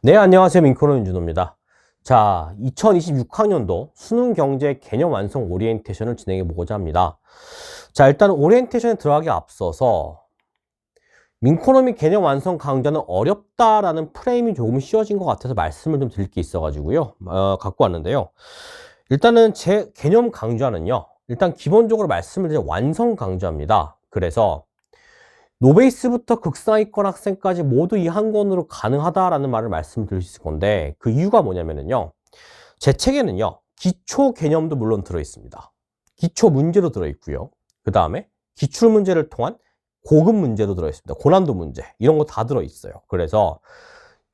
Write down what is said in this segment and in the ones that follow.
네, 안녕하세요. 민코너 윤준호입니다. 자, 2026학년도 수능 경제 개념 완성 오리엔테이션을 진행해 보고자 합니다. 자, 일단 오리엔테이션에 들어가기 앞서서 민코노미 개념 완성 강좌는 어렵다라는 프레임이 조금 씌워진 것 같아서 말씀을 좀 드릴 게 있어가지고요. 갖고 왔는데요. 일단은 제 개념 강좌는요. 일단 기본적으로 말씀을 드린 완성 강좌입니다. 그래서 노베이스부터 극상위권 학생까지 모두 이 한 권으로 가능하다라는 말을 말씀드릴 수 있을 건데 그 이유가 뭐냐면요. 제 책에는요. 기초 개념도 물론 들어있습니다. 기초 문제도 들어있고요. 그 다음에 기출 문제를 통한 고급 문제도 들어있습니다. 고난도 문제 이런 거 다 들어있어요. 그래서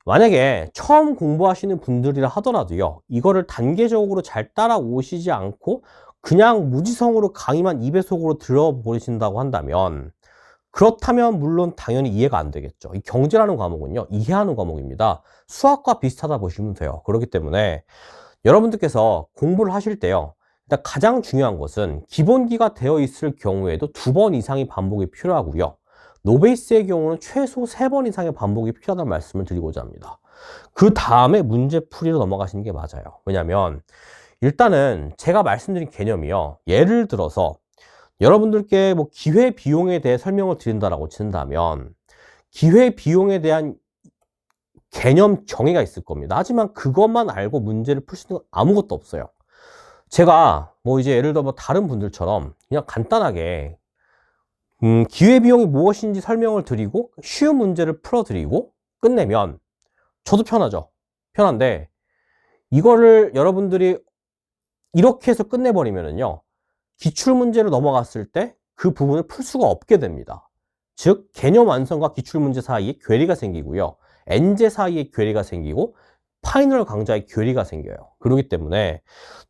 만약에 처음 공부하시는 분들이라 하더라도요. 이거를 단계적으로 잘 따라오시지 않고 그냥 무지성으로 강의만 2배속으로 들어버리신다고 한다면 그렇다면 물론 당연히 이해가 안 되겠죠. 이 경제라는 과목은요. 이해하는 과목입니다. 수학과 비슷하다 보시면 돼요. 그렇기 때문에 여러분들께서 공부를 하실 때요. 일단 가장 중요한 것은 기본기가 되어 있을 경우에도 2번 이상의 반복이 필요하고요. 노베이스의 경우는 최소 3번 이상의 반복이 필요하다는 말씀을 드리고자 합니다. 그 다음에 문제풀이로 넘어가시는 게 맞아요. 왜냐하면 일단은 제가 말씀드린 개념이요. 예를 들어서 여러분들께 뭐 기회비용에 대해 설명을 드린다라고 친다면 기회비용에 대한 개념 정의가 있을 겁니다. 하지만 그것만 알고 문제를 풀 수 있는 건 아무것도 없어요. 제가 뭐 이제 예를 들어 뭐 다른 분들처럼 그냥 간단하게 기회비용이 무엇인지 설명을 드리고 쉬운 문제를 풀어드리고 끝내면 저도 편하죠. 편한데 이거를 여러분들이 이렇게 해서 끝내버리면은요. 기출문제로 넘어갔을 때 그 부분을 풀 수가 없게 됩니다. 즉 개념 완성과 기출문제 사이에 괴리가 생기고요. 엔제 사이에 괴리가 생기고 파이널 강좌에 괴리가 생겨요. 그렇기 때문에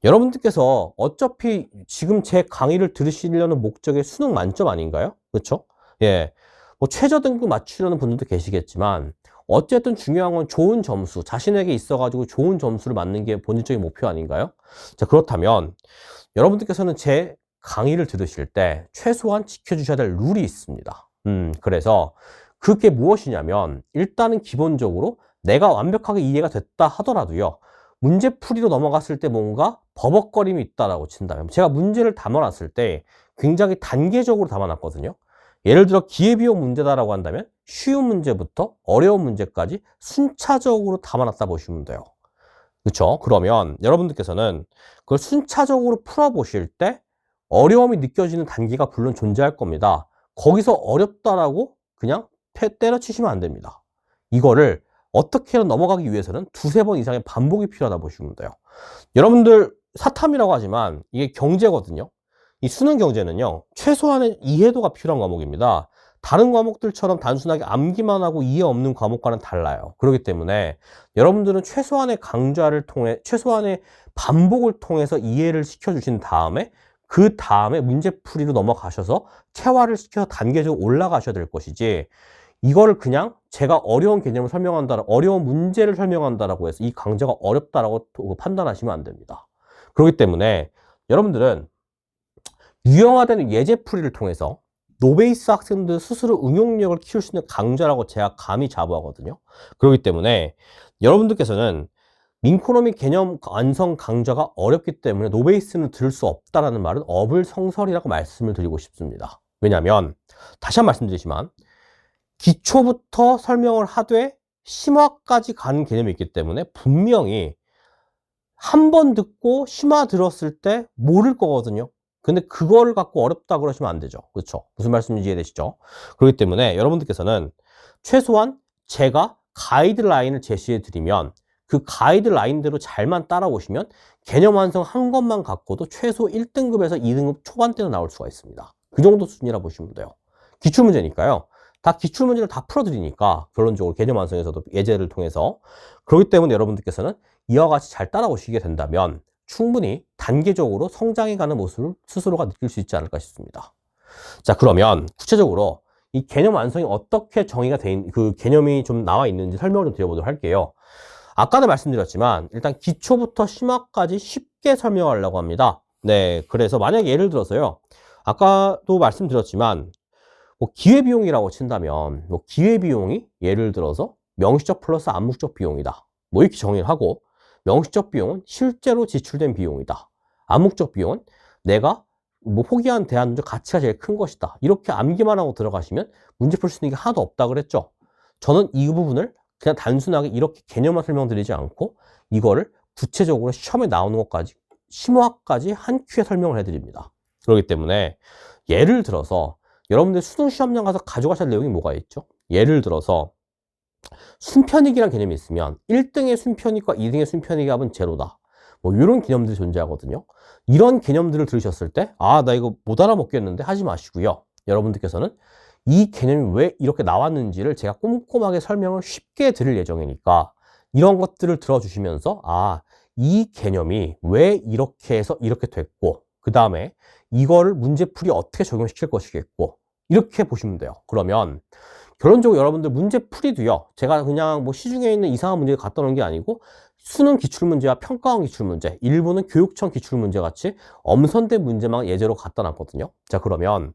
여러분들께서 어차피 지금 제 강의를 들으시려는 목적이 수능 만점 아닌가요? 그렇죠? 예, 뭐 최저 등급 맞추려는 분들도 계시겠지만 어쨌든 중요한 건 좋은 점수, 자신에게 있어가지고 좋은 점수를 맞는 게 본질적인 목표 아닌가요? 자, 그렇다면 여러분들께서는 제 강의를 들으실 때 최소한 지켜주셔야 될 룰이 있습니다. 그래서 그게 무엇이냐면 일단은 기본적으로 내가 완벽하게 이해가 됐다 하더라도요. 문제풀이로 넘어갔을 때 뭔가 버벅거림이 있다라고 친다면 제가 문제를 담아놨을 때 굉장히 단계적으로 담아놨거든요. 예를 들어 기회비용 문제다라고 한다면 쉬운 문제부터 어려운 문제까지 순차적으로 담아놨다 보시면 돼요. 그렇죠? 그러면 여러분들께서는 그걸 순차적으로 풀어보실 때 어려움이 느껴지는 단계가 물론 존재할 겁니다. 거기서 어렵다라고 그냥 때려치시면 안 됩니다. 이거를 어떻게든 넘어가기 위해서는 2~3번 이상의 반복이 필요하다 보시면 돼요. 여러분들 사탐이라고 하지만 이게 경제거든요. 이 수능 경제는요. 최소한의 이해도가 필요한 과목입니다. 다른 과목들처럼 단순하게 암기만 하고 이해 없는 과목과는 달라요. 그렇기 때문에 여러분들은 최소한의 강좌를 통해 최소한의 반복을 통해서 이해를 시켜주신 다음에 그 다음에 문제풀이로 넘어가셔서 체화를 시켜서 단계적으로 올라가셔야 될 것이지 이거를 그냥 제가 어려운 개념을 설명한다, 어려운 문제를 설명한다라고 해서 이 강좌가 어렵다라고 판단하시면 안 됩니다. 그렇기 때문에 여러분들은 유형화되는 예제풀이를 통해서 노베이스 학생들 스스로 응용력을 키울 수 있는 강좌라고 제가 감히 자부하거든요. 그렇기 때문에 여러분들께서는 민코노미 개념 완성 강좌가 어렵기 때문에 노베이스는 들을 수 없다라는 말은 어불성설이라고 말씀을 드리고 싶습니다. 왜냐하면 다시 한 번 말씀드리지만 기초부터 설명을 하되 심화까지 가는 개념이 있기 때문에 분명히 한 번 듣고 심화 들었을 때 모를 거거든요. 근데 그거를 갖고 어렵다 그러시면 안 되죠. 그렇죠? 무슨 말씀인지 이해되시죠? 그렇기 때문에 여러분들께서는 최소한 제가 가이드라인을 제시해 드리면 그 가이드라인대로 잘만 따라오시면 개념 완성 한 것만 갖고도 최소 1등급에서 2등급 초반대로 나올 수가 있습니다. 그 정도 수준이라 보시면 돼요. 기출문제니까요. 다 기출문제를 다 풀어드리니까 결론적으로 개념 완성에서도 예제를 통해서 그렇기 때문에 여러분들께서는 이와 같이 잘 따라오시게 된다면 충분히 단계적으로 성장해가는 모습을 스스로가 느낄 수 있지 않을까 싶습니다. 자, 그러면 구체적으로 이 개념 완성이 어떻게 정의가 된 그 개념이 좀 나와 있는지 설명을 좀 드려보도록 할게요. 아까도 말씀드렸지만 일단 기초부터 심화까지 쉽게 설명하려고 합니다. 네, 그래서 만약에 예를 들어서요. 아까도 말씀드렸지만 뭐 기회비용이라고 친다면 뭐 기회비용이 예를 들어서 명시적 플러스 암묵적 비용이다. 뭐 이렇게 정의를 하고, 명시적 비용은 실제로 지출된 비용이다. 암묵적 비용은 내가 뭐 포기한 대안문제 가치가 제일 큰 것이다. 이렇게 암기만 하고 들어가시면 문제 풀 수 있는 게 하나도 없다 그랬죠. 저는 이 부분을 그냥 단순하게 이렇게 개념만 설명드리지 않고 이거를 구체적으로 시험에 나오는 것까지, 심화까지 한 큐에 설명을 해드립니다. 그렇기 때문에 예를 들어서 여러분들 수능 시험장 가서 가져가실 내용이 뭐가 있죠? 예를 들어서 순편익이라는 개념이 있으면 1등의 순편익과 2등의 순편익의 합은 제로다. 뭐 이런 개념들이 존재하거든요. 이런 개념들을 들으셨을 때 아, 나 이거 못 알아먹겠는데 하지 마시고요. 여러분들께서는 이 개념이 왜 이렇게 나왔는지를 제가 꼼꼼하게 설명을 쉽게 드릴 예정이니까 이런 것들을 들어주시면서 아, 이 개념이 왜 이렇게 해서 이렇게 됐고 그 다음에 이거를 문제풀이 어떻게 적용시킬 것이겠고 이렇게 보시면 돼요. 그러면 결론적으로 여러분들 문제풀이도요. 제가 그냥 뭐 시중에 있는 이상한 문제를 갖다 놓은 게 아니고 수능 기출문제와 평가원 기출문제, 일부는 교육청 기출문제 같이 엄선된 문제만 예제로 갖다 놨거든요. 자, 그러면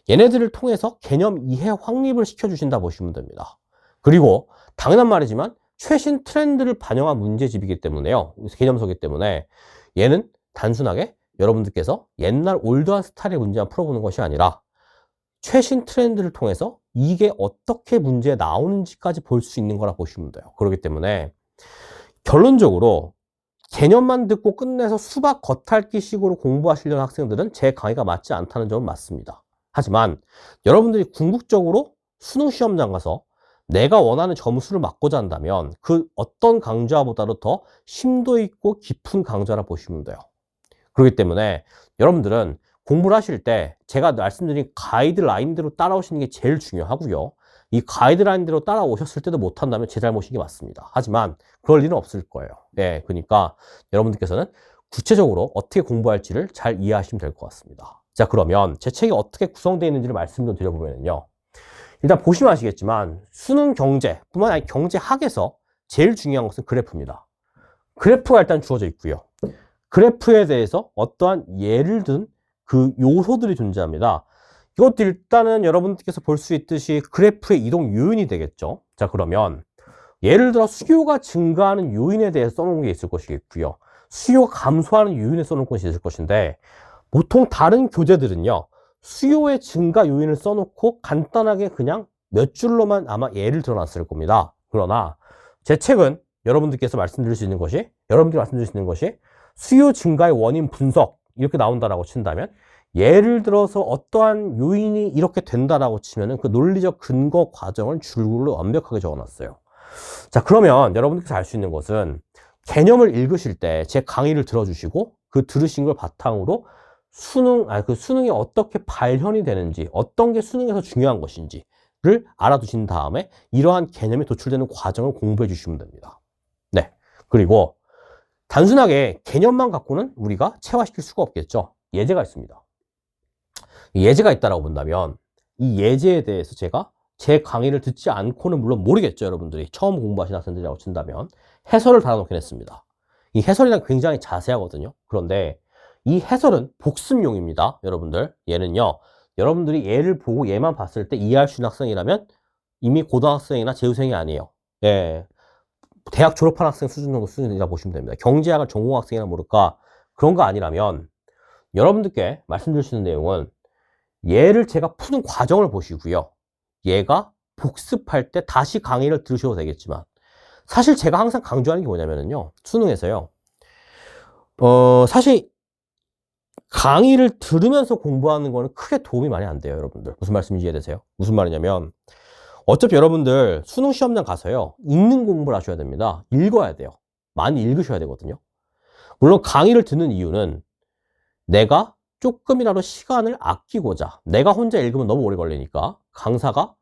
얘네들을 통해서 개념 이해 확립을 시켜주신다 보시면 됩니다. 그리고 당연한 말이지만 최신 트렌드를 반영한 문제집이기 때문에요. 개념서이기 때문에 얘는 단순하게 여러분들께서 옛날 올드한 스타일의 문제만 풀어보는 것이 아니라 최신 트렌드를 통해서 이게 어떻게 문제에 나오는지까지 볼 수 있는 거라 보시면 돼요. 그렇기 때문에 결론적으로 개념만 듣고 끝내서 수박 겉핥기 식으로 공부하시려는 학생들은 제 강의가 맞지 않다는 점은 맞습니다. 하지만 여러분들이 궁극적으로 수능 시험장 가서 내가 원하는 점수를 맞고자 한다면 그 어떤 강좌보다도 더 심도 있고 깊은 강좌라 보시면 돼요. 그렇기 때문에 여러분들은 공부를 하실 때 제가 말씀드린 가이드라인대로 따라오시는 게 제일 중요하고요. 이 가이드라인대로 따라오셨을 때도 못한다면 제 잘못인 게 맞습니다. 하지만 그럴 일은 없을 거예요. 네, 그러니까 여러분들께서는 구체적으로 어떻게 공부할지를 잘 이해하시면 될 것 같습니다. 자, 그러면 제 책이 어떻게 구성되어 있는지를 말씀 좀 드려보면요. 일단 보시면 아시겠지만 수능 경제뿐만 아니라 경제학에서 제일 중요한 것은 그래프입니다. 그래프가 일단 주어져 있고요. 그래프에 대해서 어떠한 예를 든 그 요소들이 존재합니다. 이것도 일단은 여러분들께서 볼 수 있듯이 그래프의 이동 요인이 되겠죠. 자, 그러면 예를 들어 수요가 증가하는 요인에 대해서 써놓은 게 있을 것이겠고요. 수요가 감소하는 요인에 써놓은 것이 있을 것인데 보통 다른 교재들은요. 수요의 증가 요인을 써놓고 간단하게 그냥 몇 줄로만 아마 예를 들어놨을 겁니다. 그러나 제 책은 여러분들께서 말씀드릴 수 있는 것이 수요 증가의 원인 분석 이렇게 나온다라고 친다면 예를 들어서 어떠한 요인이 이렇게 된다라고 치면은 그 논리적 근거 과정을 줄글로 완벽하게 적어놨어요. 자, 그러면 여러분들께서 알 수 있는 것은 개념을 읽으실 때 제 강의를 들어주시고 그 들으신 걸 바탕으로 그 수능이 어떻게 발현이 되는지, 어떤 게 수능에서 중요한 것인지를 알아두신 다음에 이러한 개념이 도출되는 과정을 공부해 주시면 됩니다. 네. 그리고 단순하게 개념만 갖고는 우리가 체화시킬 수가 없겠죠. 예제가 있습니다. 예제가 있다라고 본다면 이 예제에 대해서 제가 제 강의를 듣지 않고는 물론 모르겠죠. 여러분들이 처음 공부하신 학생들이라고 친다면 해설을 달아놓긴 했습니다. 이 해설이란 굉장히 자세하거든요. 그런데 이 해설은 복습용입니다. 여러분들 얘는요. 여러분들이 얘를 보고 얘만 봤을 때 이해할 수 있는 학생이라면 이미 고등학생이나 재수생이 아니에요. 예, 대학 졸업한 학생 수준 정도 수준이라 보시면 됩니다. 경제학을 전공학생이나 모를까 그런 거 아니라면 여러분들께 말씀드릴 수 있는 내용은 얘를 제가 푸는 과정을 보시고요. 얘가 복습할 때 다시 강의를 들으셔도 되겠지만 사실 제가 항상 강조하는 게 뭐냐면요. 수능에서요. 사실 강의를 들으면서 공부하는 거는 크게 도움이 많이 안 돼요. 여러분들. 무슨 말씀인지 이해되세요? 무슨 말이냐면 어차피 여러분들 수능 시험장 가서요. 읽는 공부를 하셔야 됩니다. 읽어야 돼요. 많이 읽으셔야 되거든요. 물론 강의를 듣는 이유는 내가 조금이라도 시간을 아끼고자 내가 혼자 읽으면 너무 오래 걸리니까 강사가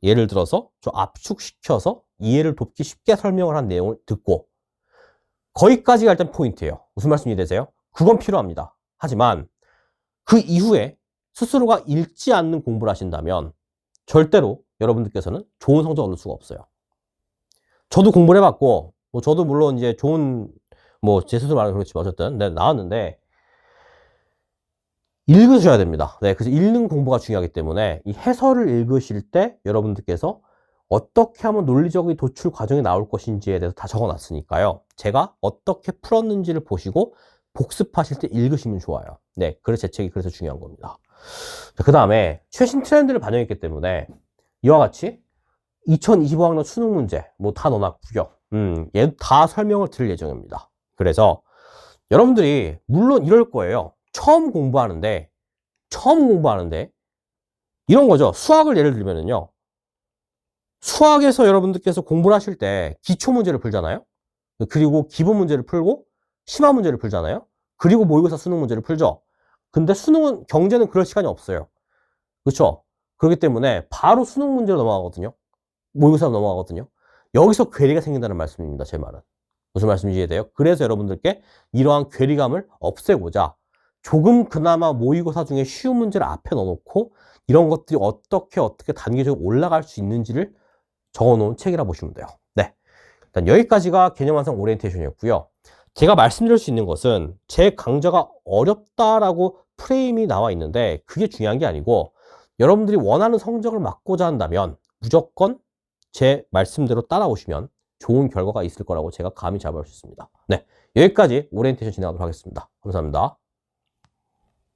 예를 들어서 좀 압축시켜서 이해를 돕기 쉽게 설명을 한 내용을 듣고 거기까지가 일단 포인트예요. 무슨 말씀이 되세요? 그건 필요합니다. 하지만 그 이후에 스스로가 읽지 않는 공부를 하신다면 절대로 여러분들께서는 좋은 성적 얻을 수가 없어요. 저도 공부를 해봤고 저도 물론 이제 좋은 제 스스로 말하면 그렇지만 어쨌든 나왔는데 읽으셔야 됩니다. 네, 그래서 읽는 공부가 중요하기 때문에 이 해설을 읽으실 때 여러분들께서 어떻게 하면 논리적인 도출 과정이 나올 것인지에 대해서 다 적어놨으니까요. 제가 어떻게 풀었는지를 보시고 복습하실 때 읽으시면 좋아요. 네, 그래서 제 책이 그래서 중요한 겁니다. 그 다음에 최신 트렌드를 반영했기 때문에 이와 같이 2025학년 수능 문제 뭐 다 넣어놨고요. 얘 다 설명을 드릴 예정입니다. 그래서 여러분들이 물론 이럴 거예요. 처음 공부하는데 이런 거죠. 수학을 예를 들면은요. 수학에서 여러분들께서 공부를 하실 때 기초 문제를 풀잖아요. 그리고 기본 문제를 풀고 심화 문제를 풀잖아요. 그리고 모의고사 수능 문제를 풀죠. 근데 수능은 경제는 그럴 시간이 없어요. 그렇죠? 그렇기 때문에 바로 수능 문제로 넘어가거든요. 모의고사로 넘어가거든요. 여기서 괴리가 생긴다는 말씀입니다. 제 말은. 무슨 말씀인지 이해돼요? 그래서 여러분들께 이러한 괴리감을 없애고자 조금 그나마 모의고사 중에 쉬운 문제를 앞에 넣어놓고 이런 것들이 어떻게 단계적으로 올라갈 수 있는지를 적어놓은 책이라 보시면 돼요. 네. 일단 여기까지가 개념 완성 오리엔테이션이었고요. 제가 말씀드릴 수 있는 것은 제 강좌가 어렵다라고 프레임이 나와 있는데 그게 중요한 게 아니고 여러분들이 원하는 성적을 맞고자 한다면 무조건 제 말씀대로 따라오시면 좋은 결과가 있을 거라고 제가 감히 잡을 수 있습니다. 네. 여기까지 오리엔테이션 진행하도록 하겠습니다. 감사합니다.